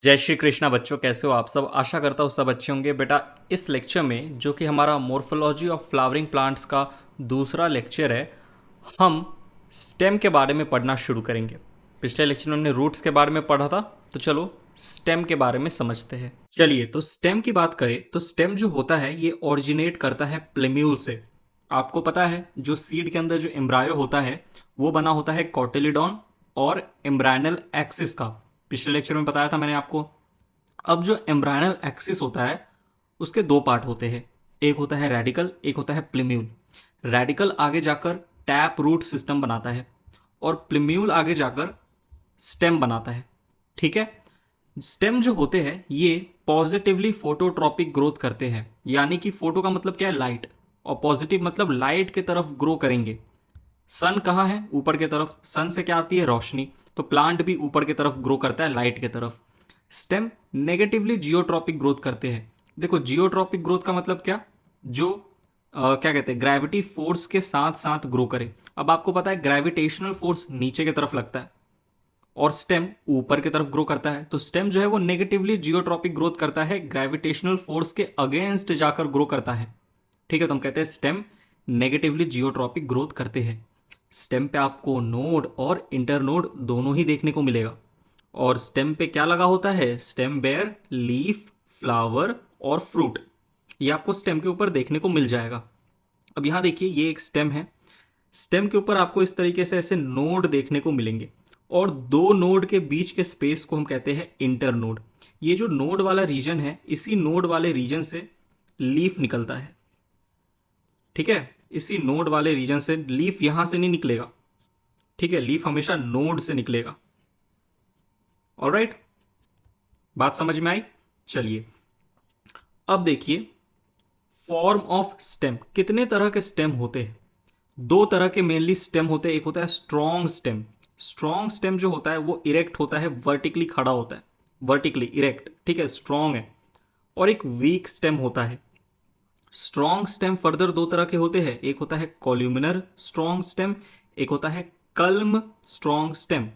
जय श्री कृष्णा बच्चों, कैसे हो आप सब। आशा करता हूँ सब अच्छे होंगे। बेटा, इस लेक्चर में जो कि हमारा मॉर्फोलॉजी ऑफ फ्लावरिंग प्लांट्स का दूसरा लेक्चर है, हम स्टेम के बारे में पढ़ना शुरू करेंगे। पिछले लेक्चर में हमने रूट्स के बारे में पढ़ा था, तो चलो स्टेम के बारे में समझते हैं। चलिए, तो स्टेम की बात करें तो स्टेम जो होता है ये ओरिजिनेट करता है प्लेम्यूल से। आपको पता है जो सीड के अंदर जो एम्ब्रायो होता है वो बना होता है कॉटिलिडॉन और एम्ब्रायनल एक्सिस का। पिछले लेक्चर में बताया था मैंने आपको। अब जो एम्ब्रायनल एक्सिस होता है उसके दो पार्ट होते हैं, एक होता है रेडिकल, एक होता है प्लेम्यूल। रेडिकल आगे जाकर टैप रूट सिस्टम बनाता है और प्लेम्यूल आगे जाकर स्टेम बनाता है। ठीक है। स्टेम जो होते हैं ये पॉजिटिवली फोटोट्रॉपिक ग्रोथ करते हैं, यानी कि फोटो का मतलब क्या है, लाइट, और पॉजिटिव मतलब लाइट की तरफ ग्रो करेंगे। सन कहाँ है, ऊपर की तरफ। सन से क्या आती है, रोशनी। तो प्लांट भी ऊपर की तरफ ग्रो करता है, लाइट की तरफ। स्टेम नेगेटिवली जियोट्रॉपिक ग्रोथ करते हैं। देखो, जियोट्रॉपिक ग्रोथ का मतलब क्या, जो क्या कहते हैं, ग्रेविटी फोर्स के साथ साथ ग्रो करे। अब आपको पता है ग्रेविटेशनल फोर्स नीचे की तरफ लगता है और स्टेम ऊपर की तरफ ग्रो करता है। तो स्टेम जो है वो नेगेटिवली जियोट्रॉपिक ग्रोथ करता है, ग्रेविटेशनल फोर्स के अगेंस्ट जाकर ग्रो करता है। ठीक है, तो हम कहते हैं स्टेम नेगेटिवली जियोट्रॉपिक ग्रोथ करते हैं। स्टेम पे आपको नोड और इंटरनोड दोनों ही देखने को मिलेगा। और स्टेम पे क्या लगा होता है, स्टेम बेयर लीफ, फ्लावर और फ्रूट। ये आपको स्टेम के ऊपर देखने को मिल जाएगा। अब यहां देखिए, ये एक स्टेम है। स्टेम के ऊपर आपको इस तरीके से ऐसे नोड देखने को मिलेंगे और दो नोड के बीच के स्पेस को हम कहते हैं इंटरनोड। ये जो नोड वाला रीजन है, इसी नोड वाले रीजन से लीफ निकलता है। ठीक है, इसी नोड वाले रीजन से लीफ यहां से नहीं निकलेगा। ठीक है, लीफ हमेशा नोड से निकलेगा। ऑलराइट, बात समझ में आई। चलिए, अब देखिए फॉर्म ऑफ स्टेम। कितने तरह के स्टेम होते हैं, दो तरह के मेनली स्टेम होते हैं। एक होता है स्ट्रॉन्ग स्टेम। स्ट्रॉन्ग स्टेम जो होता है वो इरेक्ट होता है, वर्टिकली खड़ा होता है, वर्टिकली इरेक्ट। ठीक है, स्ट्रॉन्ग है। और एक वीक स्टेम होता है। स्ट्रॉन्ग स्टेम फर्दर दो तरह के होते हैं, एक होता है कॉल्यूमिनर स्ट्रॉन्ग स्टेम, एक होता है कल्म स्ट्रॉन्ग स्टेम।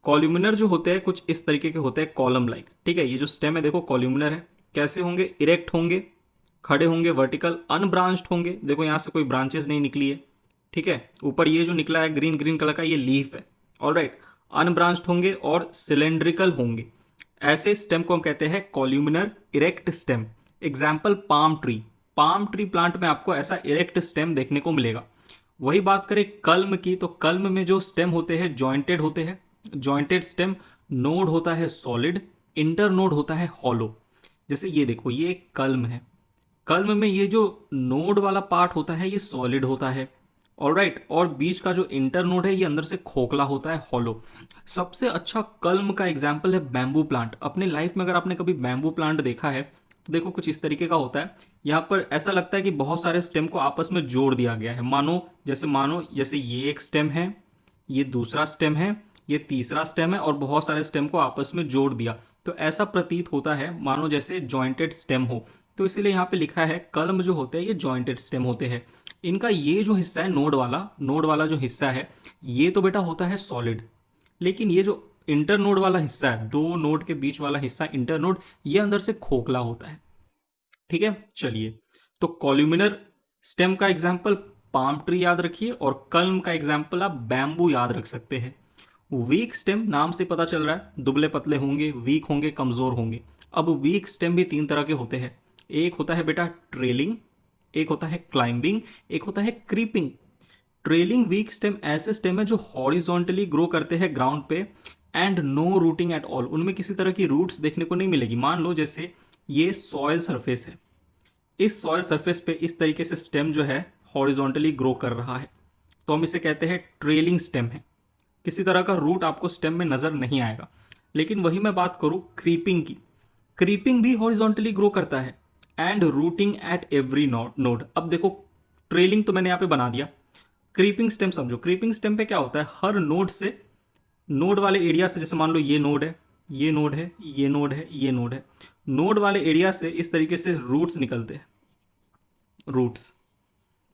कॉल्यूमिनर जो होते हैं कुछ इस तरीके के होते हैं, कॉलम लाइक। ठीक है, ये जो स्टेम है देखो कॉल्यूमिनर है। कैसे होंगे, इरेक्ट होंगे, खड़े होंगे, वर्टिकल, अनब्रांच्ड होंगे। देखो यहां से कोई ब्रांचेस नहीं निकली है। ठीक है, ऊपर ये जो निकला है ग्रीन ग्रीन कलर का, ये लीफ है। ऑलराइट, अनब्रांच्ड होंगे और सिलेंड्रिकल होंगे। ऐसे स्टेम को हम कहते हैं columnar erect stem. Example palm tree. Palm tree plant में आपको ऐसा इरेक्ट स्टेम देखने को मिलेगा। वही बात करें कल्म की, तो कल्म में जो स्टेम होते हैं जॉइंटेड होते हैं। जॉइंटेड स्टेम, नोड होता है सॉलिड, इंटर नोड होता है हॉलो। जैसे ये देखो, ये एक कल्म है। कल्म में ये जो नोड वाला पार्ट होता है ये सॉलिड होता है। ऑलराइट, और बीच का जो इंटर नोड है ये अंदर से खोखला होता है, हॉलो। सबसे अच्छा कल्म का एग्जाम्पल है बैम्बू प्लांट। अपने लाइफ में अगर आपने कभी बैम्बू प्लांट देखा है तो देखो कुछ इस तरीके का होता है। यहाँ पर ऐसा लगता है कि बहुत सारे स्टेम को आपस में जोड़ दिया गया है। मानो जैसे ये एक स्टेम है, ये दूसरा स्टेम है, ये तीसरा स्टेम है, और बहुत सारे स्टेम को आपस में जोड़ दिया। तो ऐसा प्रतीत होता है मानो जैसे जॉइंटेड स्टेम हो। तो इसीलिए यहाँ पे लिखा है कल्म जो होते हैं ये जॉइंटेड स्टेम होते हैं। इनका ये जो हिस्सा है नोड वाला जो हिस्सा है ये तो बेटा होता है सॉलिड। लेकिन ये जो इंटर नोड वाला हिस्सा है, दो नोड के बीच वाला हिस्सा इंटर नोड, ये अंदर से खोखला होता है। ठीक है, चलिए, तो कॉल्यूमिनर स्टेम का एग्जाम्पल पाम ट्री याद रखिए और कल्म का एग्जाम्पल आप बैम्बू याद रख सकते हैं। वीक स्टेम नाम से पता चल रहा है दुबले पतले होंगे, वीक होंगे, कमजोर होंगे। अब वीक स्टेम भी तीन तरह के होते हैं। एक होता है बेटा ट्रेलिंग, एक होता है क्लाइंबिंग, एक होता है क्रीपिंग। ट्रेलिंग वीक स्टेम ऐसे स्टेम है जो हॉरिजॉन्टली ग्रो करते हैं ग्राउंड पे and no rooting at all. उनमें किसी तरह की रूट्स देखने को नहीं मिलेगी। मान लो जैसे ये सॉयल सरफेस है, इस सॉयल सरफेस पे इस तरीके से स्टेम जो है हॉरिजॉन्टली ग्रो कर रहा है, तो हम इसे कहते हैं ट्रेलिंग स्टेम है। किसी तरह का रूट आपको स्टेम में नजर नहीं आएगा। लेकिन वही मैं बात करूं क्रीपिंग की, क्रीपिंग भी हॉरिजॉन्टली ग्रो करता है and routing at every node. अब देखो, ट्रेलिंग तो मैंने यहां पे बना दिया, क्रीपिंग स्टेम समझो। क्रीपिंग स्टेम पे क्या होता है, हर नोड से, नोड वाले एरिया से, जैसे मान लो ये नोड है, ये नोड है, ये नोड है, ये नोड है, नोड वाले एरिया से इस तरीके से रूट्स निकलते हैं, रूट्स।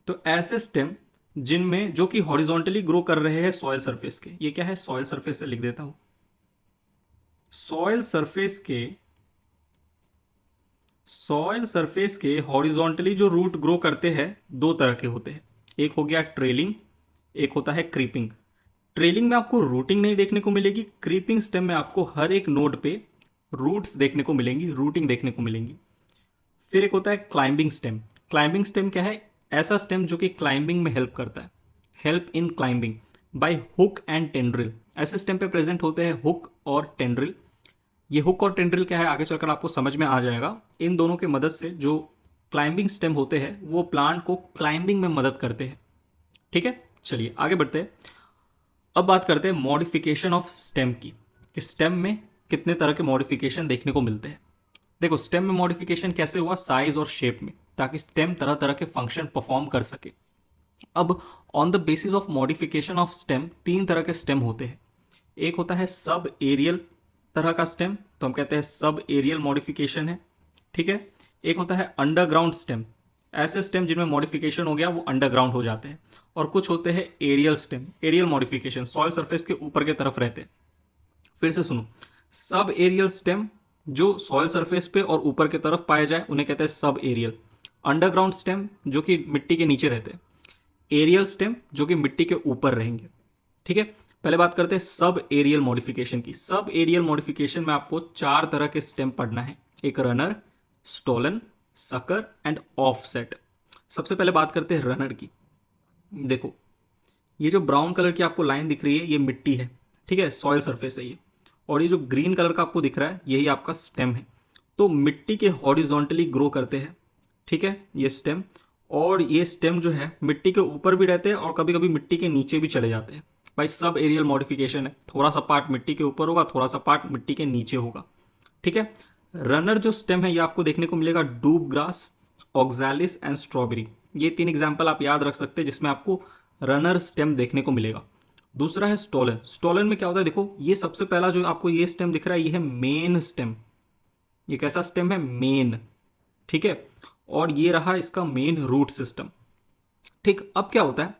तो ऐसे स्टेम जिनमें जो कि हॉरिजॉन्टली ग्रो कर रहे हैं सॉइल सरफेस के, ये क्या है, सॉइल सरफेस से लिख देता हूं, सॉइल सरफेस के हॉरिजॉन्टली जो रूट ग्रो करते हैं दो तरह के होते हैं। एक हो गया ट्रेलिंग, एक होता है क्रीपिंग। ट्रेलिंग में आपको रूटिंग नहीं देखने को मिलेगी, क्रीपिंग स्टेम में आपको हर एक नोड पे रूट्स देखने को मिलेंगी, रूटिंग देखने को मिलेंगी। फिर एक होता है क्लाइंबिंग स्टेम। क्लाइंबिंग स्टेम क्या है? ऐसा स्टेम जो कि क्लाइंबिंग में हेल्प करता है, help in climbing by hook and tendril. ऐसे स्टेम पे प्रेजेंट होते हैं हुक और टेंड्रिल। ये हुक और टेंड्रिल क्या है आगे चलकर आपको समझ में आ जाएगा। इन दोनों की मदद से जो क्लाइंबिंग स्टेम होते हैं वो प्लांट को क्लाइंबिंग में मदद करते हैं। ठीक है, चलिए आगे बढ़ते हैं। अब बात करते हैं मॉडिफिकेशन ऑफ स्टेम की, कि स्टेम में कितने तरह के मॉडिफिकेशन देखने को मिलते हैं। देखो स्टेम में मॉडिफिकेशन कैसे हुआ, साइज और शेप में, ताकि स्टेम तरह तरह के फंक्शन परफॉर्म कर सके। अब on the basis of modification of stem तीन तरह के स्टेम होते हैं। एक होता है सब एरियल तरह का स्टेम, तो हम कहते हैं सब एरियल मॉडिफिकेशन है। ठीक है। एक होता है अंडरग्राउंड स्टेम, ऐसे स्टेम जिनमें मॉडिफिकेशन हो गया वो अंडरग्राउंड हो जाते हैं। और कुछ होते हैं aerial stem, aerial modification soil surface के ऊपर के तरफ रहते हैं। फिर से सुनो, सब एरियल स्टेम जो सॉइल सरफेस पे और ऊपर के तरफ पाए जाए उन्हें कहते हैं सब एरियल। अंडरग्राउंड स्टेम जो कि मिट्टी के नीचे रहते हैं। एरियल स्टेम जो कि मिट्टी के ऊपर रहेंगे। ठीक है, पहले बात करते हैं सब एरियल मॉडिफिकेशन की। सब एरियल मॉडिफिकेशन में आपको चार तरह के स्टेम पढ़ना है, एक runner, stolon, sucker and offset. सबसे पहले बात करते हैं रनर की। देखो ये जो ब्राउन कलर की आपको लाइन दिख रही है ये मिट्टी है, ठीक है, सॉइल सरफेस है ये। और ये जो ग्रीन कलर का आपको दिख रहा है यही आपका स्टेम है। तो मिट्टी के हॉरिजॉन्टली ग्रो करते हैं, ठीक है, ये स्टेम। और ये स्टेम जो है मिट्टी के ऊपर भी रहते हैं और कभी कभी मिट्टी के नीचे भी चले जाते हैं। भाई सब एरियल मॉडिफिकेशन है, थोड़ा सा पार्ट मिट्टी के ऊपर होगा, थोड़ा सा पार्ट मिट्टी के नीचे होगा। ठीक है। रनर जो स्टेम है ये आपको देखने को मिलेगा डूब ग्रास, ऑक्सैलिस एंड स्ट्रॉबेरी। ये तीन एग्जाम्पल आप याद रख सकते हैं जिसमें आपको रनर स्टेम देखने को मिलेगा। दूसरा है स्टोलन। स्टोलन में क्या होता है, देखो ये सबसे पहला जो आपको ये स्टेम दिख रहा है ये है मेन स्टेम। ये कैसा स्टेम है? मेन। ठीक है। और ये रहा इसका मेन रूट सिस्टम। ठीक, अब क्या होता है,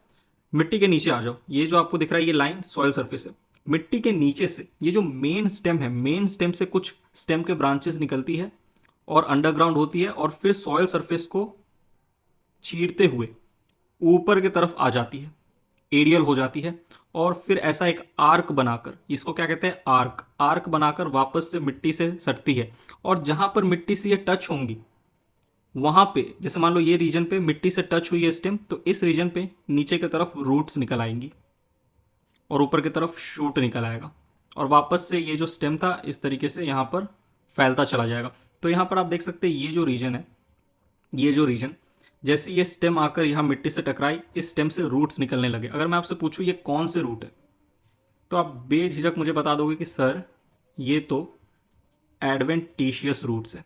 मिट्टी के नीचे आ जाओ। ये जो आपको दिख रहा है ये लाइन सॉइल सरफेस है। मिट्टी के नीचे से ये जो मेन स्टेम है, मेन स्टेम से कुछ स्टेम के ब्रांचेस निकलती है और अंडरग्राउंड होती है और फिर सॉइल सरफेस को चीरते हुए ऊपर की तरफ आ जाती है, एरियल हो जाती है। और फिर ऐसा एक आर्क बनाकर, इसको क्या कहते हैं, आर्क, आर्क बनाकर वापस से मिट्टी से सटती है। और जहां पर मिट्टी से ये टच होंगी वहां पे, जैसे मान लो ये रीजन पे मिट्टी से टच हुई है स्टेम, तो इस रीजन पे नीचे की तरफ रूट्स निकल आएंगी और ऊपर की तरफ शूट निकल आएगा। और वापस से ये जो स्टेम था इस तरीके से यहाँ पर फैलता चला जाएगा। तो यहाँ पर आप देख सकते हैं ये जो रीजन है, ये जो रीजन, जैसे ये स्टेम आकर यहाँ मिट्टी से टकराई, इस स्टेम से रूट्स निकलने लगे। अगर मैं आपसे पूछूं ये कौन से रूट है, तो आप बेझिझक मुझे बता दोगे कि सर ये तो एडवेंटिशियस रूट्स है।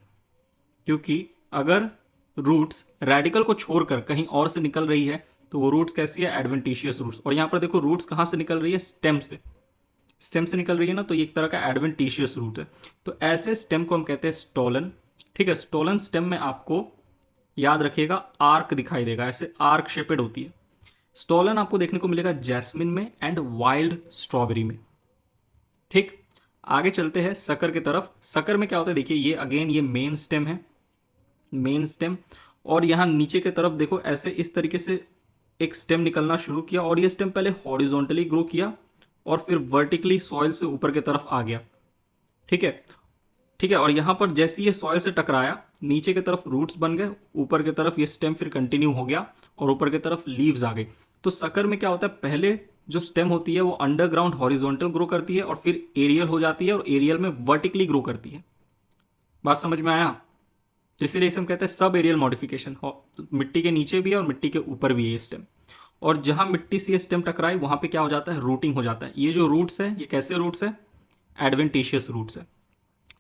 क्योंकि अगर रूट्स रेडिकल को छोड़कर कहीं और से निकल रही है तो वो रूट्स कैसी है, एडवेंटिशियस रूट्स। और यहाँ पर देखो रूट्स कहाँ से निकल रही है, स्टेम से, स्टेम से निकल रही है ना, तो ये एक तरह का एडवेंटिशियस रूट है। तो ऐसे स्टेम को हम कहते हैं स्टोलन। ठीक है, स्टोलन स्टेम में आपको याद रखिएगा आर्क दिखाई देगा, ऐसे आर्क शेपेड होती है। स्टोलन आपको देखने को मिलेगा जैस्मिन में एंड वाइल्ड स्ट्रॉबेरी में। ठीक, आगे चलते हैं सकर की तरफ। सकर में क्या होता है, देखिए ये अगेन ये मेन स्टेम है, मेन स्टेम। और यहाँ नीचे की तरफ देखो ऐसे इस तरीके से एक स्टेम निकलना शुरू किया और ये स्टेम पहले हॉरिजॉन्टली ग्रो किया और फिर वर्टिकली सॉइल से ऊपर की तरफ आ गया। ठीक है, ठीक है। और यहाँ पर जैसे ये सॉइल से टकराया नीचे की तरफ रूट्स बन गए, ऊपर की तरफ ये स्टेम फिर कंटिन्यू हो गया और ऊपर की तरफ लीव्स आ गई। तो सकर में क्या होता है, पहले जो स्टेम होती है वो अंडरग्राउंड हॉरिजॉन्टल ग्रो करती है और फिर एरियल हो जाती है और एरियल में वर्टिकली ग्रो करती है। बात समझ में आया? तो इसीलिए इसे हम कहते हैं सब एरियल मॉडिफिकेशन। मिट्टी के नीचे भी है और मिट्टी के ऊपर भी है ये स्टेम। और जहां मिट्टी से ये स्टेम टकराए वहां पे क्या हो जाता है, रूटिंग हो जाता है। ये जो रूट्स है ये कैसे रूट्स है, एडवेंटिशियस रूट्स है।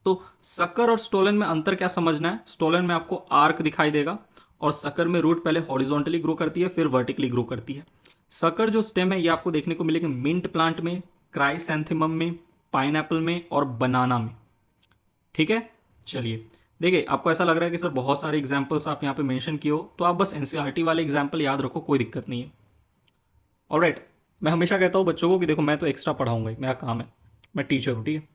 तो सकर और स्टोलन में अंतर क्या समझना है, स्टोलन में आपको आर्क दिखाई देगा और सकर में रूट पहले हॉरिजॉन्टली ग्रो करती है फिर वर्टिकली ग्रो करती है। सकर जो स्टेम है ये आपको देखने को मिलेगा मिंट प्लांट में, क्राइसैंथेमम में, पाइनएप्पल में और बनाना में। ठीक है, चलिए देखिए आपको ऐसा लग रहा है कि सर बहुत सारे एग्जाम्पल्स आप यहाँ पे मेंशन किए हो, तो आप बस एनसीईआरटी वाले एग्जाम्पल याद रखो, कोई दिक्कत नहीं है। ऑलराइट, मैं हमेशा कहता हूँ बच्चों को कि देखो मैं तो एक्स्ट्रा पढ़ाऊंगा ही, मेरा काम है, मैं टीचर हूँ, ठीक है।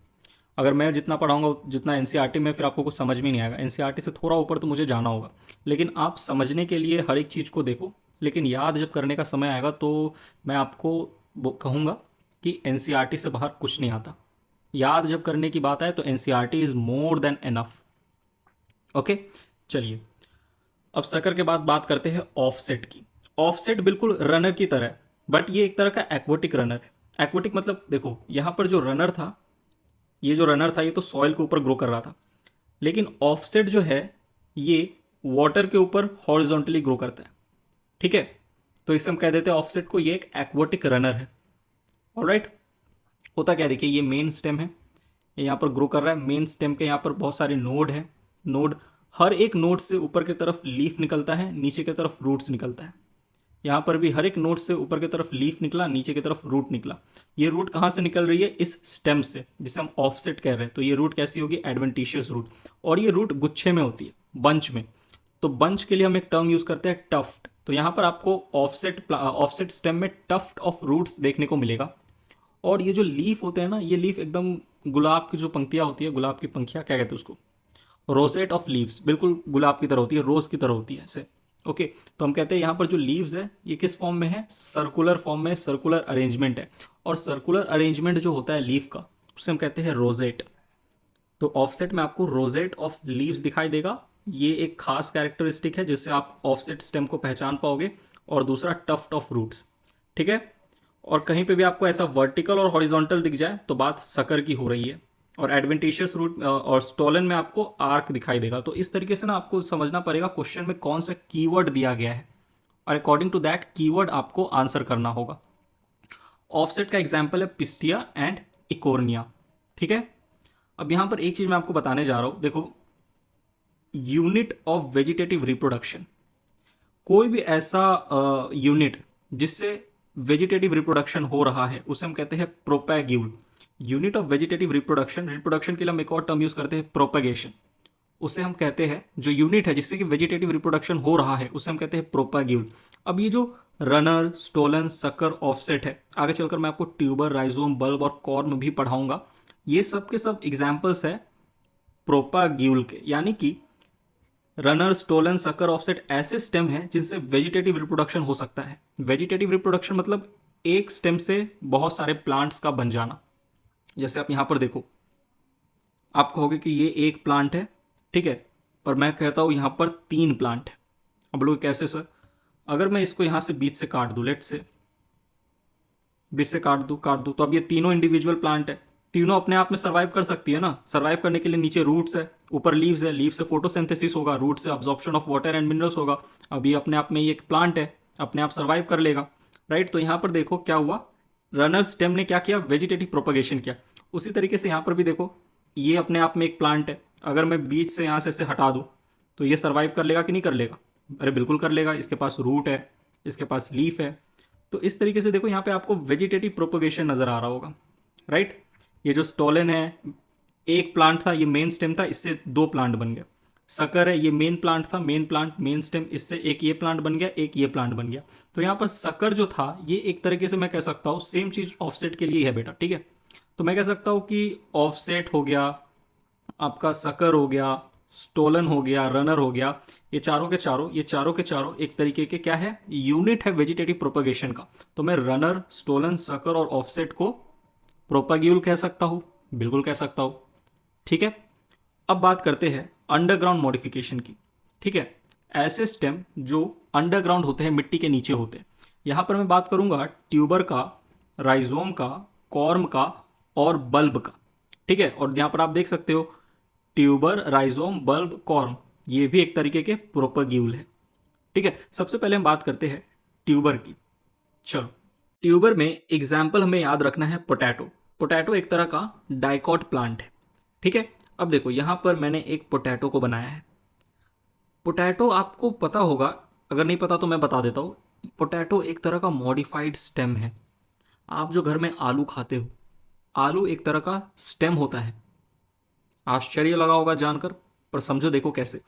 अगर मैं जितना पढ़ाऊंगा जितना एनसीईआरटी में, फिर आपको कुछ समझ में नहीं आएगा। एनसीईआरटी से थोड़ा ऊपर तो मुझे जाना होगा, लेकिन आप समझने के लिए हर एक चीज़ को देखो, लेकिन याद जब करने का समय आएगा तो मैं आपको वो कहूँगा कि एनसीईआरटी से बाहर कुछ नहीं आता। याद जब करने की बात आए तो NCERT is more than enough. Okay, चलिए अब सकर के बाद बात करते हैं ऑफसेट की। ऑफसेट बिल्कुल रनर की तरह है, बट ये एक तरह का एक्वेटिक रनर है। एक्वेटिक मतलब देखो यहाँ पर जो रनर था, ये जो रनर था ये तो सॉइल के ऊपर ग्रो कर रहा था, लेकिन ऑफसेट जो है ये वाटर के ऊपर हॉरिजॉन्टली ग्रो करता है। ठीक है, तो इसे हम कह देते हैं ऑफसेट को, ये एक एक्वेटिक रनर है। ऑलराइट, होता क्या, देखिए ये मेन स्टेम है, ये यहाँ पर ग्रो कर रहा है। मेन स्टेम के यहाँ पर बहुत सारे नोड है। नोड, हर एक नोड से ऊपर की तरफ लीफ निकलता है, नीचे की तरफ रूट्स निकलता है। यहाँ पर भी हर एक नोड से ऊपर की तरफ लीफ निकला, नीचे की तरफ रूट निकला। ये रूट कहाँ से निकल रही है, इस स्टेम से, जिसे हम ऑफसेट कह रहे हैं। तो ये रूट कैसी होगी, एडवेंटिशियस रूट। और ये रूट गुच्छे में होती है, बंच में। तो बंच के लिए हम एक टर्म यूज करते हैं टफ्ट। तो यहाँ पर आपको ऑफसेट स्टेम में टफ्ट ऑफ रूट्स देखने को मिलेगा। और ये जो लीफ होते हैं ना, ये लीफ एकदम गुलाब की जो पंक्तियाँ होती है, गुलाब की पंखियाँ क्या कहते हैं उसको, रोसेट ऑफ लीव्स, बिल्कुल गुलाब की तरह होती है, रोज की तरह होती है ऐसे। ओके, तो हम कहते हैं यहाँ पर जो लीव्स है ये किस फॉर्म में है, सर्कुलर फॉर्म में, सर्कुलर अरेंजमेंट है। और सर्कुलर अरेंजमेंट जो होता है लीफ का, उसे हम कहते हैं रोजेट। तो ऑफसेट में आपको रोजेट ऑफ लीव्स दिखाई देगा। ये एक खास कैरेक्टरिस्टिक है जिससे आप ऑफसेट स्टेम को पहचान पाओगे। और दूसरा टफ्ट ऑफ रूट्स। ठीक है, और कहीं पे भी आपको ऐसा वर्टिकल और हॉरिजॉन्टल दिख जाए तो बात सकर की हो रही है। और एडवेंटिशियस रूट और स्टोलन में आपको आर्क दिखाई देगा। तो इस तरीके से ना आपको समझना पड़ेगा क्वेश्चन में कौन सा कीवर्ड दिया गया है, और अकॉर्डिंग टू दैट कीवर्ड आपको आंसर करना होगा। ऑफसेट का एग्जाम्पल है पिस्टिया एंड इकोर्निया। ठीक है, अब यहां पर एक चीज मैं आपको बताने जा रहा हूं, देखो यूनिट ऑफ वेजिटेटिव रिप्रोडक्शन, कोई भी ऐसा यूनिट जिससे वेजिटेटिव रिप्रोडक्शन हो रहा है उसे हम कहते हैं propagule. Unit of vegetative reproduction, reproduction के लिए हम एक और टर्म यूज करते हैं प्रोपगेशन। उसे हम कहते हैं जो यूनिट है जिससे कि वेजिटेटिव रिप्रोडक्शन हो रहा है उसे हम कहते हैं प्रोपैग्यूल। अब ये जो रनर, स्टोलन, सकर, ऑफसेट है, आगे चलकर मैं आपको ट्यूबर, राइजोम, बल्ब और कॉर्म भी पढ़ाऊंगा। ये सब के सब एग्जाम्पल्स है प्रोपाग्यूल के, यानी कि रनर, स्टोलन, सकर, ऑफसेट ऐसे स्टेम हैं जिनसे वेजिटेटिव रिप्रोडक्शन हो सकता है। वेजिटेटिव रिप्रोडक्शन मतलब एक स्टेम से बहुत सारे प्लांट्स का बन जाना। जैसे आप यहां पर देखो, आप कहोगे कि ये एक प्लांट है, ठीक है, और मैं कहता हूं यहां पर 3 प्लांट है। अब लोग कैसे सर, अगर मैं इसको यहां से बीच से काट दूं, लेट से बीच से काट दूं तो अब ये तीनों इंडिविजुअल प्लांट है। तीनों अपने आप में सर्वाइव कर सकती है ना। सर्वाइव करने के लिए नीचे रूट्स है, ऊपर लीव्स है, लीव से फोटोसिंथेसिस होगा, रूट से absorption of water and minerals होगा। अब ये अपने आप में ये एक प्लांट है, अपने आप सर्वाइव कर लेगा, राइट। तो यहाँ पर देखो क्या हुआ, रनर स्टेम ने क्या किया, वेजिटेटिव प्रोपगेशन किया। उसी तरीके से यहाँ पर भी देखो, ये अपने आप में एक प्लांट है। अगर मैं बीज से यहाँ से ऐसे हटा दूँ तो ये सर्वाइव कर लेगा कि नहीं कर लेगा, अरे बिल्कुल कर लेगा। इसके पास रूट है, इसके पास लीफ है। तो इस तरीके से देखो यहाँ पे आपको वेजिटेटिव प्रोपगेशन नजर आ रहा होगा, राइट। ये जो स्टोलन है, एक प्लांट था, ये मेन स्टेम था, इससे 2 प्लांट बन गया। सकर है, ये मेन प्लांट था, मेन प्लांट, मेन स्टेम, इससे एक ये प्लांट बन गया, एक ये प्लांट बन गया। तो यहाँ पर सकर जो था ये एक तरीके से मैं कह सकता हूँ सेम चीज ऑफसेट के लिए है बेटा, ठीक है। तो मैं कह सकता हूँ कि ऑफसेट हो गया, आपका सकर हो गया, स्टोलन हो गया, रनर हो गया, ये चारों के चारों, ये चारों के चारों एक तरीके के क्या है, यूनिट है वेजिटेटिव प्रोपगेशन का। तो मैं रनर, स्टोलन, सकर और ऑफसेट को प्रोपाग्यूल कह सकता हूं, बिल्कुल कह सकता हूं, ठीक है। अब बात करते हैं अंडरग्राउंड मॉडिफिकेशन की, ठीक है। ऐसे स्टेम जो अंडरग्राउंड होते हैं, मिट्टी के नीचे होते हैं। यहां पर मैं बात करूंगा ट्यूबर का, राइजोम का, कॉर्म का और बल्ब का, ठीक है। और यहां पर आप देख सकते हो ट्यूबर, राइजोम, बल्ब, कॉर्म, ये भी एक तरीके के प्रोपाग्यूल है, ठीक है। सबसे पहले हम बात करते हैं ट्यूबर की। चलो, ट्यूबर में एग्जाम्पल हमें याद रखना है पोटैटो। पोटैटो एक तरह का डाइकॉट प्लांट है, ठीक है। अब देखो यहां पर मैंने एक पोटैटो को बनाया है। पोटैटो आपको पता होगा, अगर नहीं पता तो मैं बता देता हूं। पोटैटो एक तरह का मॉडिफाइड स्टेम है। आप जो घर में आलू खाते हो, आलू एक तरह का स्टेम होता है। आश्चर्य लगा होगा जानकर, पर समझो देखो कैसे।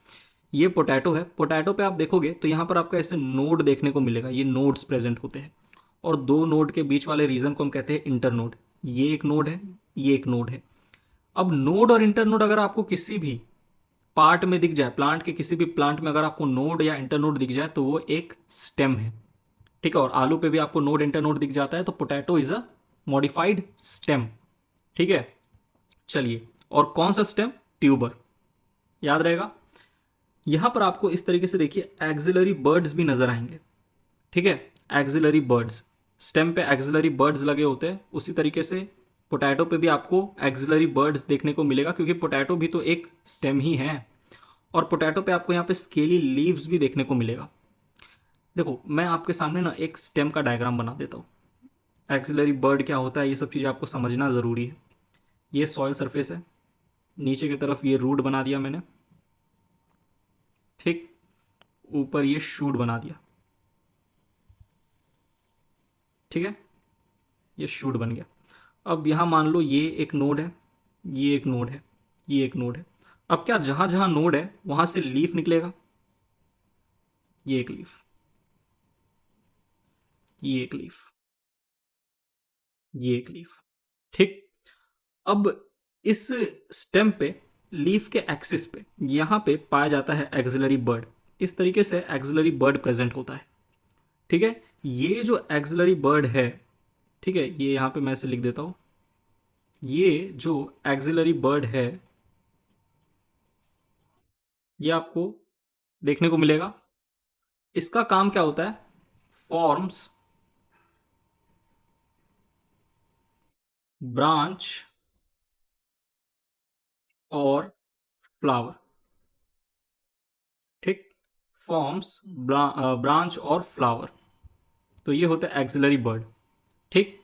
ये पोटैटो है, पोटैटो पे आप देखोगे तो यहाँ पर आपको ऐसे नोड देखने को मिलेगा, ये नोड्स प्रेजेंट होते हैं। और 2 नोड के बीच वाले रीजन को हम कहते हैं इंटरनोड। ये एक नोड है, ये एक नोड है। अब नोड और इंटरनोड अगर आपको किसी भी पार्ट में दिख जाए, प्लांट के किसी भी प्लांट में अगर आपको नोड या इंटरनोड दिख जाए तो वो एक स्टेम है, ठीक है। और आलू पे भी आपको नोड इंटरनोड दिख जाता है तो potato is a modified stem, ठीक है। चलिए, और कौन सा स्टेम? ट्यूबर, याद रहेगा। यहां पर आपको इस तरीके से देखिए एक्सिलरी बर्ड्स भी नजर आएंगे, ठीक है। एक्सिलरी बर्ड्स, स्टेम पे एक्सिलरी बर्ड्स लगे होते हैं, उसी तरीके से पोटैटो पे भी आपको एक्सिलरी बर्ड्स देखने को मिलेगा, क्योंकि पोटैटो भी तो एक स्टेम ही है। और पोटैटो पे आपको यहाँ पे स्केली लीव्स भी देखने को मिलेगा। देखो, मैं आपके सामने ना एक स्टेम का डायग्राम बना देता हूँ। एक्सिलरी बर्ड क्या होता है, ये सब चीज़ आपको समझना ज़रूरी है। ये सॉइल सरफेस है, नीचे की तरफ ये रूट बना दिया मैंने, ठीक। ऊपर ये शूट बना दिया, ठीक है। ये शूट बन गया। अब यहाँ मान लो ये एक नोड है, ये एक नोड है, ये एक नोड है। अब क्या जहां जहां नोड है वहां से लीफ निकलेगा, ये एक लीफ, ये एक लीफ, ये एक लीफ, ठीक। अब इस स्टेम पे, लीफ के एक्सिस पे, यहां पे पाया जाता है एक्सिलरी बर्ड। इस तरीके से एक्सिलरी बर्ड प्रेजेंट होता है, ठीक है। ये जो एक्सिलरी बर्ड है, ठीक है, ये यहां पे मैं इसे लिख देता हूं। ये जो एक्सिलरी बर्ड है ये आपको देखने को मिलेगा। इसका काम क्या होता है? फॉर्म्स ब्रांच और फ्लावर, ठीक। फॉर्म्स ब्रांच और फ्लावर, तो ये होता है एक्सिलरी बर्ड, ठीक।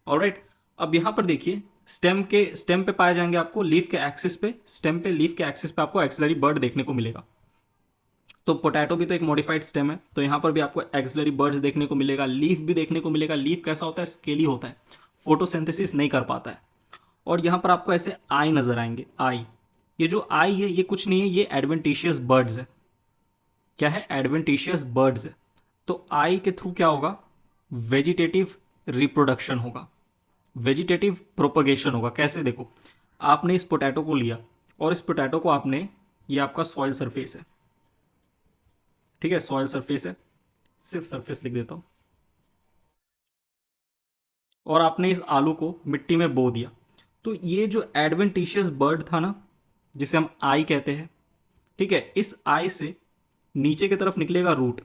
ऑलराइट। अब यहां पर देखिए स्टेम पे पाए जाएंगे आपको लीफ के एक्सिस पे, स्टेम पे लीफ के एक्सिस पे आपको एक्सिलरी बर्ड देखने को मिलेगा। तो पोटैटो भी तो एक मॉडिफाइड स्टेम है, तो यहां पर भी आपको एक्सिलरी बर्ड्स देखने को मिलेगा, लीफ भी देखने को मिलेगा। लीफ कैसा होता है? स्केली होता है, फोटोसिंथेसिस नहीं कर पाता है। और यहां पर आपको ऐसे आई नजर आएंगे, आई। ये जो आई है ये कुछ नहीं है, ये एडवेंटिशियस बर्ड्स है। क्या है? एडवेंटिशियस बर्ड्स है। तो आई के थ्रू क्या होगा? वेजिटेटिव रिप्रोडक्शन होगा, वेजिटेटिव प्रोपगेशन होगा। कैसे? देखो, आपने इस पोटैटो को लिया और इस पोटैटो को आपने, ये आपका सॉइल सरफेस है, ठीक है, सॉइल सरफेस है, सिर्फ सरफेस लिख देता हूं। और आपने इस आलू को मिट्टी में बो दिया। तो ये जो एडवेंटिशियस बर्ड था ना, जिसे हम आई कहते हैं, ठीक है, इस आई से नीचे की तरफ निकलेगा रूट।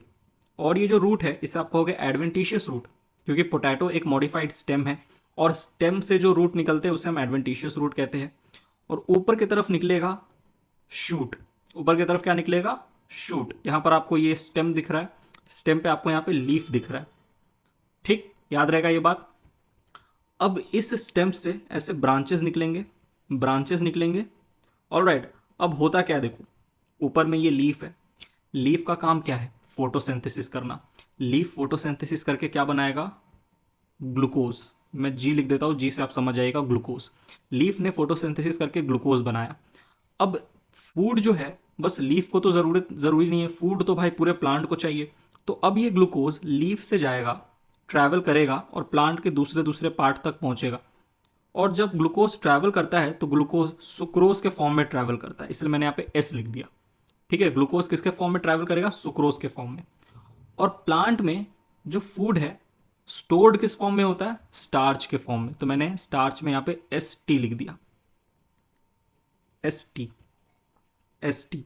और ये जो रूट है इसे आप कहोगे एडवेंटिशियस रूट, क्योंकि पोटैटो एक मॉडिफाइड स्टेम है और स्टेम से जो रूट निकलते हैं उसे हम एडवेंटिशियस रूट कहते हैं। और ऊपर की तरफ निकलेगा शूट। ऊपर की तरफ क्या निकलेगा? शूट। यहां पर आपको ये स्टेम दिख रहा है, स्टेम पे आपको यहां पे लीफ दिख रहा है, ठीक। याद रहेगा ये बात। अब इस स्टेम से ऐसे ब्रांचेस निकलेंगे, ब्रांचेस निकलेंगे। ऑलराइट। अब होता क्या है, देखो, ऊपर में ये लीफ है, लीफ का काम क्या है? फोटोसिंथेसिस करना। लीफ फोटोसिंथेसिस करके क्या बनाएगा? ग्लूकोज। मैं जी लिख देता हूं, जी से आप समझ आएगा, ग्लूकोज। लीफ ने फोटोसिंथेसिस करके ग्लूकोज बनाया। अब फूड जो है, बस लीफ को तो जरूरी नहीं है, फूड तो भाई पूरे प्लांट को चाहिए। तो अब ये ग्लूकोज लीफ से जाएगा, ट्रैवल करेगा और प्लांट के दूसरे दूसरे पार्ट तक पहुंचेगा। और जब ग्लूकोज ट्रैवल करता है तो ग्लूकोज सुक्रोज के फॉर्म में ट्रैवल करता है, इसलिए मैंने यहाँ पे एस लिख दिया, ठीक है। ग्लूकोज किसके फॉर्म में ट्रैवल करेगा? सुक्रोज के फॉर्म में। और प्लांट में जो फूड है स्टोर्ड किस फॉर्म में होता है? स्टार्च के फॉर्म में। तो मैंने स्टार्च में यहाँ पे एस टी लिख दिया, एस टी, एस टी,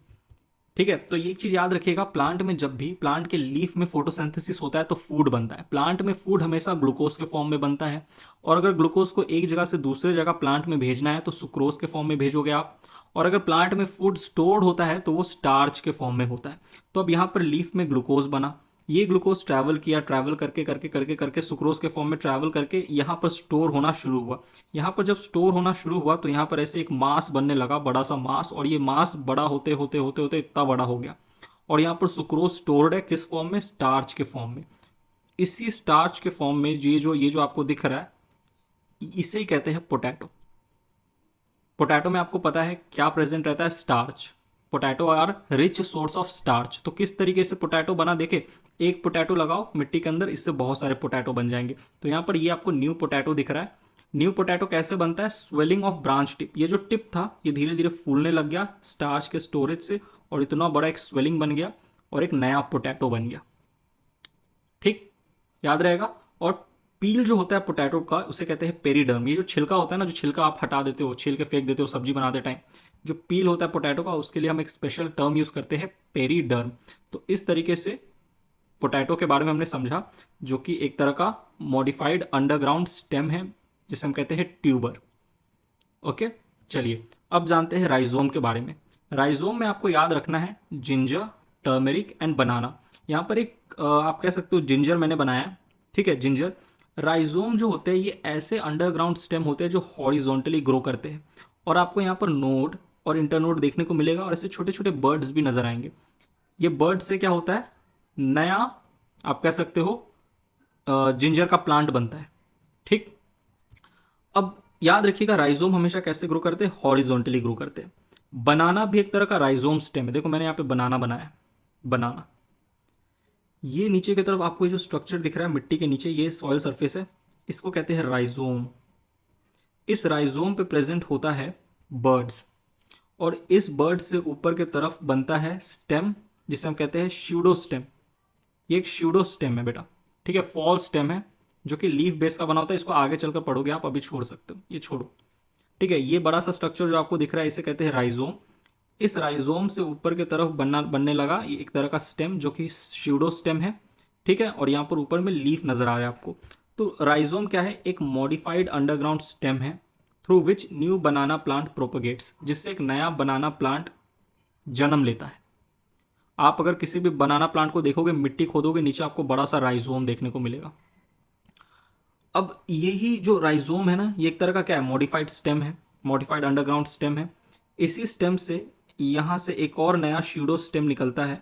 ठीक है। तो ये चीज याद रखिएगा, प्लांट में जब भी प्लांट के लीफ में फोटोसिंथेसिस होता है तो फूड बनता है। प्लांट में फूड हमेशा ग्लूकोज के फॉर्म में बनता है। और अगर ग्लूकोज को एक जगह से दूसरे जगह प्लांट में भेजना है तो सुक्रोज के फॉर्म में भेजोगे आप। और अगर प्लांट में फूड स्टोर्ड होता है तो वो स्टार्च के फॉर्म में होता है। तो अब यहाँ पर लीफ में ग्लूकोज बना, ये ग्लूकोज ट्रैवल किया, ट्रैवल करके करके करके करके सुक्रोज के फॉर्म में ट्रैवल करके यहाँ पर स्टोर होना शुरू हुआ। यहाँ पर जब स्टोर होना शुरू हुआ तो यहाँ पर ऐसे एक मास बनने लगा, बड़ा सा मास। और ये मास बड़ा होते होते होते होते इतना बड़ा हो गया। और यहाँ पर सुक्रोज स्टोर्ड है किस फॉर्म में? स्टार्च के फॉर्म में। इसी स्टार्च के फॉर्म में ये जो आपको दिख रहा है इसे ही कहते हैं पोटैटो। पोटैटो में आपको पता है क्या प्रेजेंट रहता है? Starch. Potato are rich source of starch. तो किस तरीके से पोटैटो बना, देखे, एक पोटैटो लगाओ मिट्टी के अंदर, इससे बहुत सारे पोटैटो बन जाएंगे। तो यहाँ पर ये आपको न्यू पोटैटो दिख रहा है, न्यू पोटैटो कैसे बनता है? स्वेलिंग ऑफ ब्रांच टिप, ये जो टिप था ये धीरे धीरे फूलने लग गया स्टार्च के स्टोरेज से, और इतना बड़ा एक स्वेलिंग बन गया और एक नया पोटैटो बन गया। ठीक, याद रहेगा। और पील जो होता है पोटैटो का उसे कहते हैं पेरीडर्म। ये जो छिलका होता है ना, जो छिलका आप हटा देते हो, छील के फेंक देते हो सब्जी बनाते टाइम, जो पील होता है पोटैटो का, उसके लिए हम एक स्पेशल टर्म यूज करते हैं, पेरीडर्म। तो इस तरीके से पोटैटो के बारे में हमने समझा, जो कि एक तरह का मॉडिफाइड अंडरग्राउंड स्टेम है जिसे हम कहते हैं ट्यूबर। ओके, चलिए अब जानते हैं राइजोम के बारे में। राइजोम में आपको याद रखना है जिंजर, टर्मेरिक एंड बनाना। यहाँ पर एक आप कह सकते हो जिंजर मैंने बनाया है, ठीक है, जिंजर। राइजोम जो होते हैं ये ऐसे अंडरग्राउंड स्टेम होते हैं जो हॉरिजॉन्टली ग्रो करते हैं, और आपको यहाँ पर नोड और इंटरनोड देखने को मिलेगा, और ऐसे छोटे छोटे बर्ड्स भी नजर आएंगे। ये बर्ड से क्या होता है, नया आप कह सकते हो जिंजर का प्लांट बनता है। ठीक, अब याद रखिएगा राइजोम हमेशा कैसे ग्रो करते हैं, हॉरिजॉन्टली ग्रो करते हैं। बनाना भी एक तरह का राइजोम स्टेम है, देखो मैंने यहाँ पे बनाना बनाया है, बनाना। ये नीचे की तरफ आपको ये जो स्ट्रक्चर दिख रहा है मिट्टी के नीचे, ये सॉइल सरफेस है, इसको कहते हैं राइजोम। इस राइजोम पे प्रेजेंट होता है बर्ड्स, और इस बर्ड से ऊपर की तरफ बनता है स्टेम जिसे हम कहते हैं स्यूडो स्टेम। ये एक स्यूडो स्टेम है बेटा, ठीक है, फॉल स्टेम है जो कि लीफ बेस का बना होता है। इसको आगे चलकर पढ़ोगे आप, अभी छोड़ सकते हो, ये छोड़ो। ठीक है, ये बड़ा सा स्ट्रक्चर जो आपको दिख रहा है इसे कहते हैं राइजोम। इस राइजोम से ऊपर की तरफ बनने लगा ये एक तरह का स्टेम जो कि स्यूडो स्टेम है, ठीक है, और यहाँ पर ऊपर में लीफ नजर आ रहा है आपको। तो राइजोम क्या है, एक मॉडिफाइड अंडरग्राउंड स्टेम है through which new banana plant propagates, जिससे एक नया बनाना प्लांट जन्म लेता है। आप अगर किसी भी बनाना प्लांट को देखोगे, मिट्टी खोदोगे, नीचे आपको बड़ा सा राइजोम देखने को मिलेगा। अब यही जो राइजोम है ना, ये एक तरह का क्या है, मॉडिफाइड स्टेम है, मॉडिफाइड अंडरग्राउंड स्टेम है। इसी स्टेम से यहाँ से एक और नया स्यूडो स्टेम निकलता है,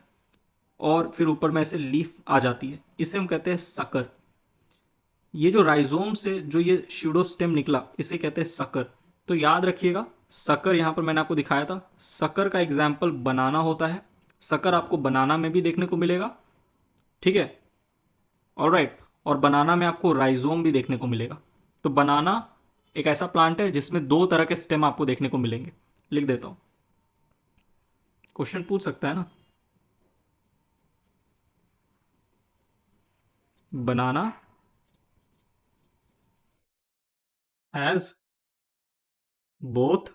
और फिर ऊपर में ऐसे लीफ आ जाती है, इसे हम कहते हैं सकर। ये जो राइजोम से जो ये स्यूडो स्टेम निकला इसे कहते हैं सकर। तो याद रखिएगा, सकर यहाँ पर मैंने आपको दिखाया था, सकर का एग्जाम्पल बनाना होता है। सकर आपको बनाना में भी देखने को मिलेगा, ठीक है, ऑलराइट, और बनाना में आपको राइजोम भी देखने को मिलेगा। तो बनाना एक ऐसा प्लांट है जिसमें दो तरह के स्टेम आपको देखने को मिलेंगे। लिख देता हूं, क्वेश्चन पूछ सकता है ना। Banana has both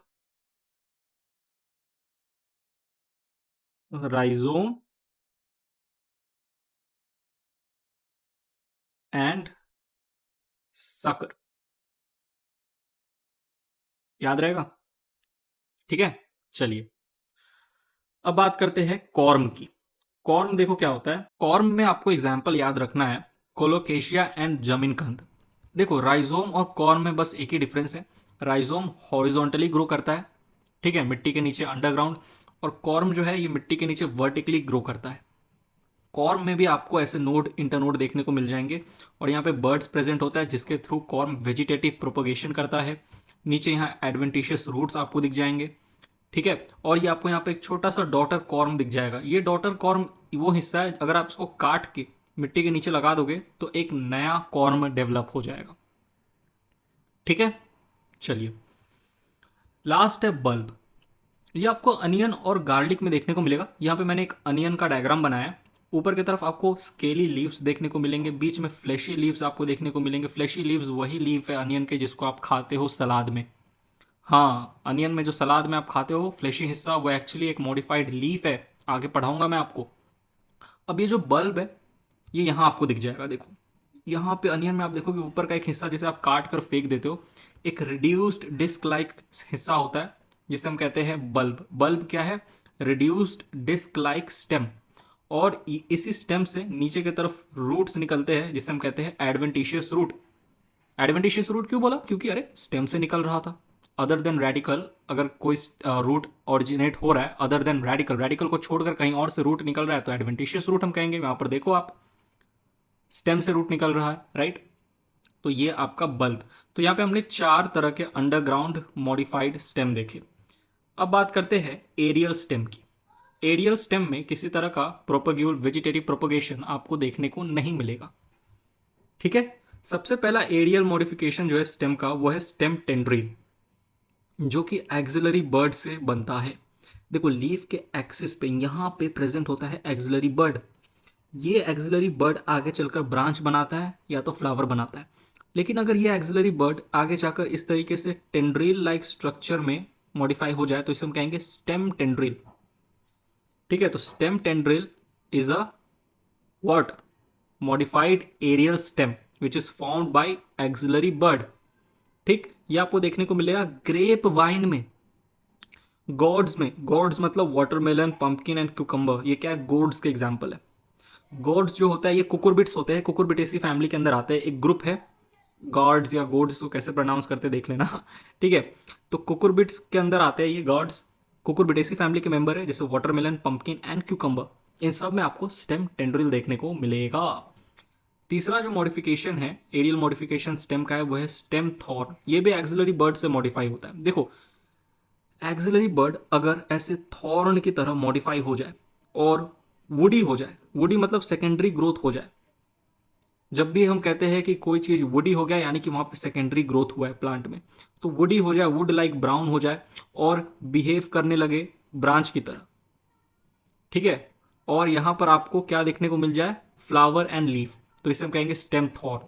rhizome and sucker. याद रहेगा, ठीक है। चलिए अब बात करते हैं कॉर्म की। कॉर्म देखो क्या होता है, कॉर्म में आपको एग्जाम्पल याद रखना है, कोलोकेशिया एंड जमीनकंद। देखो राइजोम और कॉर्म में बस एक ही डिफरेंस है, राइजोम हॉरिजॉन्टली ग्रो करता है, ठीक है, मिट्टी के नीचे अंडरग्राउंड, और कॉर्म जो है ये मिट्टी के नीचे वर्टिकली ग्रो करता है। कॉर्म में भी आपको ऐसे नोड इंटरनोड देखने को मिल जाएंगे, और यहाँ पे बर्ड्स प्रेजेंट होता है जिसके थ्रू कॉर्म वेजिटेटिव प्रोपोगेशन करता है। नीचे यहाँ एडवेंटिशियस रूट्स आपको दिख जाएंगे, ठीक है, और ये आपको यहाँ पे एक छोटा सा डॉटर कॉर्म दिख जाएगा। ये डॉटर कॉर्म वो हिस्सा है, अगर आप इसको काट के मिट्टी के नीचे लगा दोगे तो एक नया कॉर्म डेवलप हो जाएगा, ठीक है। चलिए लास्ट है बल्ब। ये आपको अनियन और गार्लिक में देखने को मिलेगा। यहाँ पे मैंने एक अनियन का डायग्राम बनाया है, ऊपर की तरफ आपको स्केली लीव्स देखने को मिलेंगे, बीच में फ्लैशी लीव्स आपको देखने को मिलेंगे। फ्लैशी लीव्स वही लीफ है अनियन के जिसको आप खाते हो सलाद में। हाँ, अनियन में जो सलाद में आप खाते हो फ्लैशी हिस्सा, वो एक्चुअली एक मॉडिफाइड लीफ है, आगे पढ़ाऊंगा मैं आपको। अब ये जो बल्ब है ये यहाँ आपको दिख जाएगा, देखो यहाँ पे अनियन में आप देखोगे ऊपर का एक हिस्सा जिसे आप काट कर फेंक देते हो, एक रिड्यूस्ड डिस्क लाइक हिस्सा होता है जिसे हम कहते हैं बल्ब। बल्ब क्या है, रिड्यूस्ड डिस्क लाइक स्टेम, और इसी स्टेम से नीचे की तरफ रूट्स निकलते हैं जिसे हम कहते हैं एडवेंटिशियस रूट। एडवेंटिशियस रूट क्यों बोला, क्योंकि अरे स्टेम से निकल रहा था। अदर देन रेडिकल, अगर कोई रूट ऑरिजिनेट हो रहा है अदर देन रेडिकल, रेडिकल को छोड़कर कहीं और से रूट निकल रहा है तो एडवेंटिशियस रूट हम कहेंगे। वहां पर देखो आप, स्टेम से रूट निकल रहा है, राइट। तो ये आपका बल्ब। तो यहाँ पे हमने 4 तरह के अंडरग्राउंड मॉडिफाइड स्टेम देखे। अब बात करते हैं एरियल स्टेम की। एरियल स्टेम में किसी तरह का प्रोपग्यूल वेजिटेटिव प्रोपगेशन आपको देखने को नहीं मिलेगा, ठीक है। सबसे पहला एरियल मॉडिफिकेशन जो है स्टेम का वो है स्टेम टेंड्रिल, जो कि एक्सिलरी बर्ड से बनता है। देखो लीफ के एक्सिस पे यहाँ पे प्रेजेंट होता है एक्सिलरी बर्ड। ये एक्सिलरी बर्ड आगे चलकर ब्रांच बनाता है या तो फ्लावर बनाता है। लेकिन अगर ये एक्सिलरी बर्ड आगे जाकर इस तरीके से टेंड्रिल लाइक स्ट्रक्चर में मॉडिफाई हो जाए तो इसे हम कहेंगे स्टेम टेंड्रिल। ठीक है, तो stem tendril is a what, modified aerial stem which is found by axillary bud. ठीक, ये आपको देखने को मिलेगा ग्रेप वाइन में, गोड्स में। गोड्स मतलब वाटरमेलन, पंपकिन एंड क्यूकम्बर, ये क्या है, गोड्स के एग्जाम्पल है। गोड्स जो होता है ये कुकुरबिट्स होते हैं, कुकुरबिटेसी फैमिली के अंदर आते हैं, एक ग्रुप है। गॉड्स या गोड्स को कैसे प्रोनाउंस करते देख लेना। ठीक है, तो कुकुरबिट्स के अंदर आते हैं ये गॉड्स, कुकुरबिटेसी फैमिली के मेंबर है, जैसे वाटरमेलन, पंपकिन एंड क्यूकम्बर। इन सब में आपको स्टेम टेंड्रिल देखने को मिलेगा। तीसरा जो मॉडिफिकेशन है एरियल मॉडिफिकेशन स्टेम का है वो है स्टेम थॉर्न। ये भी एक्सिलरी बर्ड से मॉडिफाई होता है। देखो एक्सिलरी बर्ड अगर ऐसे थॉर्न की तरह मॉडिफाई हो जाए और वुडी हो जाए, वुडी मतलब सेकेंडरी ग्रोथ हो जाए। जब भी हम कहते हैं कि कोई चीज़ वुडी हो गया यानी कि वहाँ पे सेकेंडरी ग्रोथ हुआ है प्लांट में, तो वुडी हो जाए, वुड लाइक ब्राउन हो जाए और बिहेव करने लगे ब्रांच की तरह। ठीक है, और यहाँ पर आपको क्या देखने को मिल जाए, फ्लावर एंड लीफ, तो इसे हम कहेंगे स्टेम थॉर्न।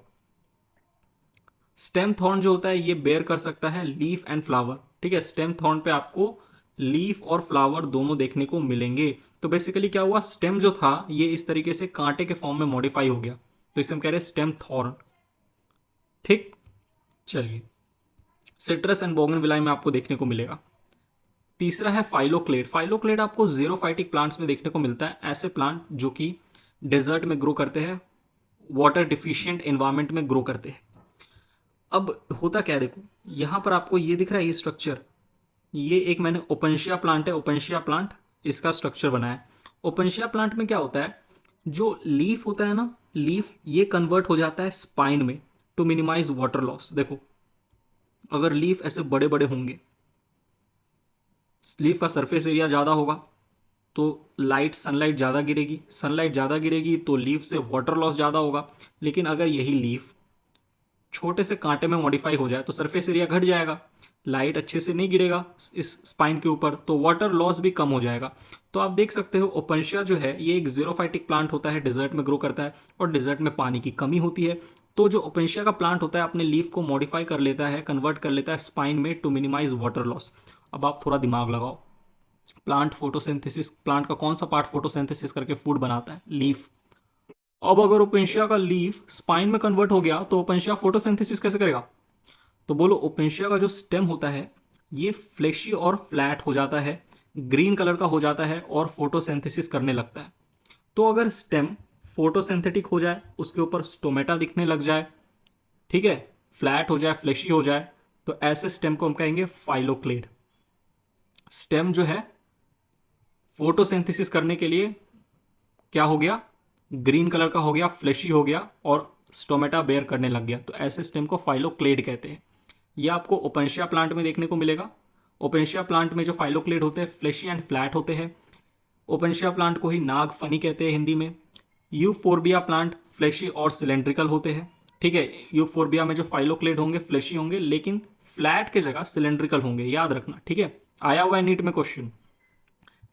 स्टेम थॉर्न जो होता है ये बेयर कर सकता है लीफ एंड फ्लावर। ठीक है, स्टेम थॉर्न पे आपको लीफ और फ्लावर दोनों देखने को मिलेंगे। तो बेसिकली क्या हुआ, स्टेम जो था ये इस तरीके से कांटे के फॉर्म में मॉडिफाई हो गया, तो इसे हम कह रहे हैं स्टेम थॉर्न। ठीक, चलिए सिट्रस एंड बोगनविलाई में आपको देखने को मिलेगा। तीसरा है फाइलोक्लेड। फाइलोक्लेड आपको जीरोफाइटिक प्लांट्स में देखने को मिलता है, ऐसे प्लांट जो कि डेजर्ट में ग्रो करते हैं, वाटर डिफिशिएंट एनवायरमेंट में ग्रो करते हैं। अब होता क्या है, देखो यहाँ पर आपको ये दिख रहा है, ये स्ट्रक्चर, ये एक मैंने ओपेंशिया प्लांट है, ओपेंशिया प्लांट इसका स्ट्रक्चर बना है। ओपेंशिया प्लांट में क्या होता है, जो लीफ होता है ना, लीफ ये कन्वर्ट हो जाता है स्पाइन में टू मिनिमाइज वाटर लॉस। देखो अगर लीफ ऐसे बड़े बड़े होंगे, लीफ का सरफेस एरिया ज़्यादा होगा तो लाइट सनलाइट ज़्यादा गिरेगी, सनलाइट ज़्यादा गिरेगी तो लीफ से वाटर लॉस ज़्यादा होगा। लेकिन अगर यही लीफ छोटे से कांटे में मॉडिफाई हो जाए तो सरफेस एरिया घट जाएगा, लाइट अच्छे से नहीं गिरेगा इस स्पाइन के ऊपर, तो वाटर लॉस भी कम हो जाएगा। तो आप देख सकते हो ओपेंशिया जो है ये एक जीरोफाइटिक प्लांट होता है, डिजर्ट में ग्रो करता है और डिजर्ट में पानी की कमी होती है। तो जो ओपेंशिया का प्लांट होता है अपने लीफ को मॉडिफाई कर लेता है, कन्वर्ट कर लेता है स्पाइन में टू मिनिमाइज वाटर लॉस। अब आप थोड़ा दिमाग लगाओ, प्लांट फोटोसिंथेसिस, प्लांट का कौन सा पार्ट फोटोसिंथेसिस करके फूड बनाता है, लीफ। अब अगर ओपेंशिया का लीफ स्पाइन में कन्वर्ट हो गया तो ओपेंशिया फोटोसिंथेसिस कैसे करेगा। तो बोलो ओपेंशिया का जो स्टेम होता है ये फ्लैशी और फ्लैट हो जाता है, ग्रीन कलर का हो जाता है और फोटोसिंथेसिस करने लगता है। तो अगर स्टेम फोटोसिंथेटिक हो जाए, उसके ऊपर स्टोमेटा दिखने लग जाए, ठीक है, फ्लैट हो जाए, फ्लैशी हो जाए, तो ऐसे स्टेम को हम कहेंगे फाइलोक्लेड। स्टेम जो है फोटोसिंथेसिस करने के लिए क्या हो गया, ग्रीन कलर का हो गया, फ्लैशी हो गया और स्टोमेटा बेयर करने लग गया, तो ऐसे स्टेम को फाइलोक्लेड कहते हैं। ये आपको ओपेंशिया प्लांट में देखने को मिलेगा। ओपेंशिया प्लांट में जो फाइलोक्लेड होते हैं फ्लैशी एंड फ्लैट होते हैं। ओपेंशिया प्लांट को ही नाग फनी कहते हैं हिंदी में। यूफोर्बिया प्लांट फ्लैशी और सिलेंड्रिकल होते हैं। ठीक है, यूफोर्बिया में जो फाइलोक्लेड होंगे फ्लैशी होंगे लेकिन फ्लैट के जगह सिलेंड्रिकल होंगे, याद रखना। ठीक है, आया हुआ है नीट में क्वेश्चन।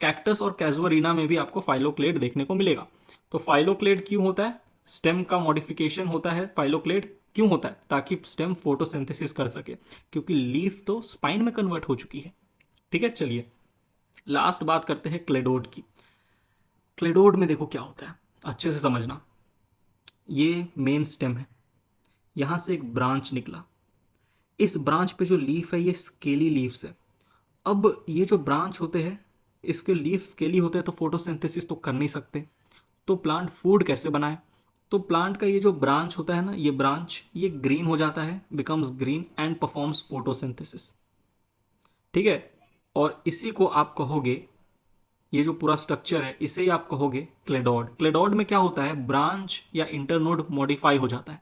कैक्टस और कैजुअरीना में भी आपको फाइलोक्लेड देखने को मिलेगा। तो फाइलोक्लेड क्यों होता है, स्टेम का मॉडिफिकेशन होता है, फाइलोक्लेड क्यों होता है, ताकि स्टेम फोटोसिंथेसिस कर सके, क्योंकि लीफ तो स्पाइन में कन्वर्ट हो चुकी है। ठीक है, चलिए लास्ट बात करते हैं क्लेडोड की। क्लेडोड में देखो क्या होता है, अच्छे से समझना। ये मेन स्टेम है, यहां से एक ब्रांच निकला, इस ब्रांच पे जो लीफ है ये स्केली लीव्स है। अब ये जो ब्रांच होते हैं इसके लीफ स्केली होते हैं तो फोटोसिंथेसिस तो कर नहीं सकते, तो प्लांट फूड कैसे बनाए। तो प्लांट का ये जो ब्रांच होता है ना, ये ब्रांच ये ग्रीन हो जाता है, becomes green and performs photosynthesis. ठीक है, और इसी को आप कहोगे, ये जो पूरा स्ट्रक्चर है इसे ही आप कहोगे क्लेडोड। क्लेडोड में क्या होता है, ब्रांच या इंटरनोड मॉडिफाई हो जाता है।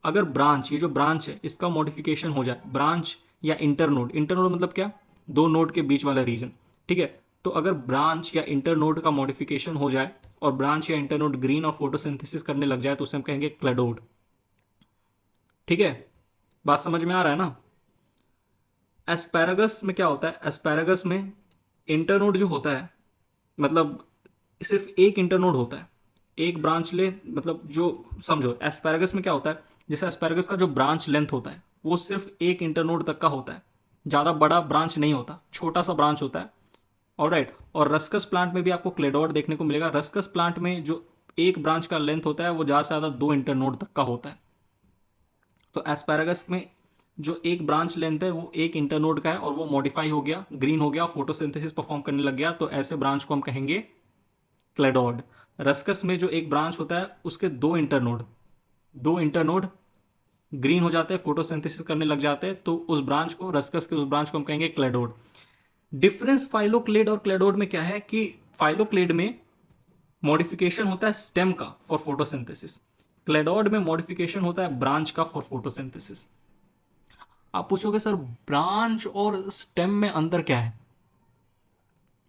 अगर ब्रांच, ये जो ब्रांच है इसका मॉडिफिकेशन हो जाए, ब्रांच या इंटरनोड, इंटरनोड मतलब क्या, दो नोड के बीच वाला रीजन। ठीक है, तो अगर ब्रांच या इंटरनोड का मॉडिफिकेशन हो जाए और ब्रांच या इंटरनोड ग्रीन और फोटोसिंथेसिस करने लग जाए तो उसे हम कहेंगे क्लेडोड। ठीक है, बात समझ में आ रहा है ना? एस्पैरागस में क्या होता है, एस्पैरागस में इंटरनोड जो होता है, मतलब सिर्फ एक इंटरनोड होता है, एक ब्रांच ले, मतलब जो, समझो एस्पैरागस में क्या होता है, जैसे एस्पैरागस का जो ब्रांच लेंथ होता है वो सिर्फ एक इंटरनोड तक का होता है, ज़्यादा बड़ा ब्रांच नहीं होता, छोटा सा ब्रांच होता है। ऑलराइट, और रस्कस प्लांट में भी आपको क्लेडोड देखने को मिलेगा। रस्कस प्लांट में जो एक ब्रांच का लेंथ होता है वो ज़्यादा से ज़्यादा दो इंटरनोड तक का होता है। तो एस्पैरागस में जो एक ब्रांच लेंथ है वो एक इंटरनोड का है, और वो मॉडिफाई हो गया, ग्रीन हो गया, फोटोसिंथेसिस परफॉर्म करने लग गया, तो ऐसे ब्रांच को हम कहेंगे क्लेडोड। रस्कस में जो एक ब्रांच होता है उसके दो इंटरनोड ग्रीन हो जाते हैं, फोटोसिंथेसिस करने लग जाते हैं, तो उस ब्रांच को, रस्कस के उस ब्रांच को हम कहेंगे क्लेडोड। डिफरेंस फाइलोक्लेड और क्लेडोड में क्या है कि फाइलोक्लेड में मॉडिफिकेशन होता है स्टेम का फॉर फोटोसिंथेसिस, क्लेडोड में मॉडिफिकेशन होता है ब्रांच का फॉर फोटोसिंथेसिस। आप पूछोगे सर ब्रांच और स्टेम में अंतर क्या है?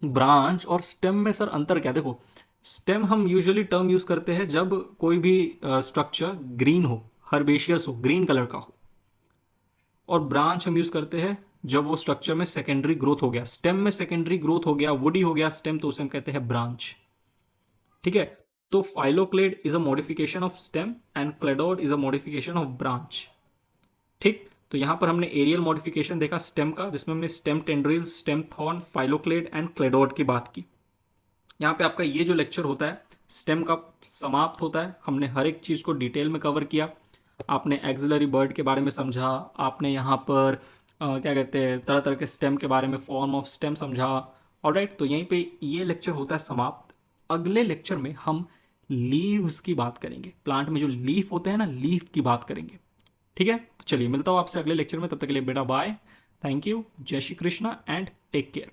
ब्रांच और स्टेम में सर अंतर क्या है? देखो, स्टेम हम यूजुअली टर्म यूज करते हैं जब कोई भी स्ट्रक्चर ग्रीन हो, हर्बेशियस हो, ग्रीन कलर का हो, और ब्रांच हम यूज करते हैं जब वो स्ट्रक्चर में सेकेंडरी ग्रोथ हो गया, स्टेम में सेकेंडरी ग्रोथ हो गया, वुडी हो गया स्टेम, तो उसे हम कहते हैं ब्रांच। ठीक है, तो phylloclade is a modification of stem and cladode is a modification of branch. ठीक, तो यहां पर हमने एरियल मॉडिफिकेशन देखा स्टेम का, जिसमें हमने stem tendril, stem thorn, phylloclade and cladode की बात की। यहाँ पे आपका ये जो लेक्चर होता है स्टेम का समाप्त होता है। हमने हर एक चीज़ को डिटेल में कवर किया, आपने एक्सिलरी बर्ड के बारे में समझा, आपने यहाँ पर क्या कहते हैं, तरह तरह के स्टेम के बारे में, फॉर्म ऑफ स्टेम समझा। ऑलराइट, तो यहीं पे ये लेक्चर होता है समाप्त। अगले लेक्चर में हम लीव्स की बात करेंगे, प्लांट में जो लीफ होते हैं ना, लीफ की बात करेंगे। ठीक है, तो चलिए मिलता हूँ आपसे अगले लेक्चर में, तब तक के लिए बेटा बाय, थैंक यू, जय Shri Krishna and take care.